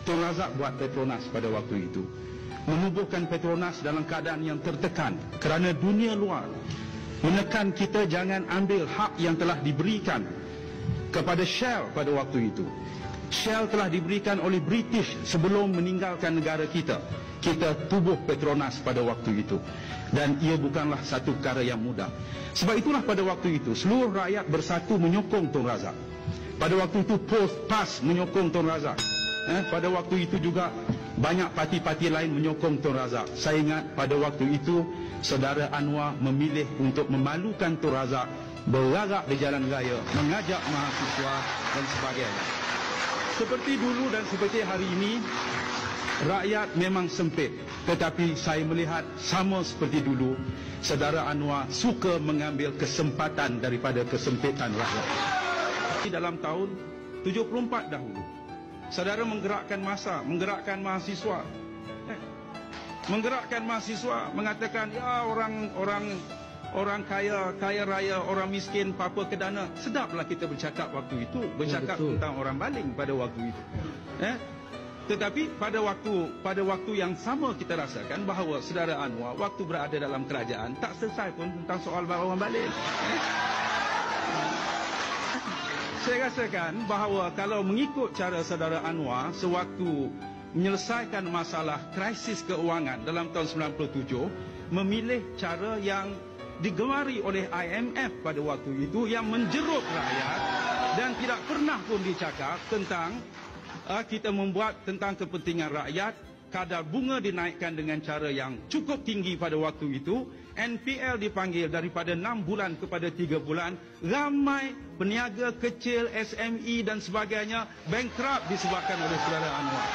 Tun Razak buat Petronas pada waktu itu, menubuhkan Petronas dalam keadaan yang tertekan kerana dunia luar menekan kita jangan ambil hak yang telah diberikan kepada Shell pada waktu itu. Shell telah diberikan oleh British sebelum meninggalkan negara kita. Kita tubuh Petronas pada waktu itu, dan ia bukanlah satu perkara yang mudah. Sebab itulah pada waktu itu seluruh rakyat bersatu menyokong Tun Razak. Pada waktu itu PAS menyokong Tun Razak. Pada waktu itu juga banyak parti-parti lain menyokong Tun Razak. Saya ingat pada waktu itu Saudara Anwar memilih untuk memalukan Tun Razak, berlarak di jalan raya, mengajak mahasiswa dan sebagainya. Seperti dulu dan seperti hari ini, rakyat memang sempit, tetapi saya melihat sama seperti dulu, Saudara Anwar suka mengambil kesempatan daripada kesempitan rakyat. Dalam tahun 74 dahulu, saudara menggerakkan massa, menggerakkan mahasiswa, mengatakan ya orang kaya raya, orang miskin papa kedana. Sedaplah kita bercakap waktu itu, bercakap tentang orang baling pada waktu itu. Tetapi pada waktu yang sama kita rasakan bahawa Saudara Anwar waktu berada dalam kerajaan tak selesai pun tentang soal orang baling. Saya rasakan bahawa kalau mengikut cara Saudara Anwar sewaktu menyelesaikan masalah krisis keuangan dalam tahun 97, memilih cara yang digemari oleh IMF pada waktu itu, yang menjerut rakyat dan tidak pernah pun dicakap tentang kita membuat tentang kepentingan rakyat. Kadar bunga dinaikkan dengan cara yang cukup tinggi pada waktu itu. NPL dipanggil daripada 6 bulan kepada 3 bulan. Ramai peniaga kecil, SME dan sebagainya bankrupt disebabkan oleh Saudara Anwar.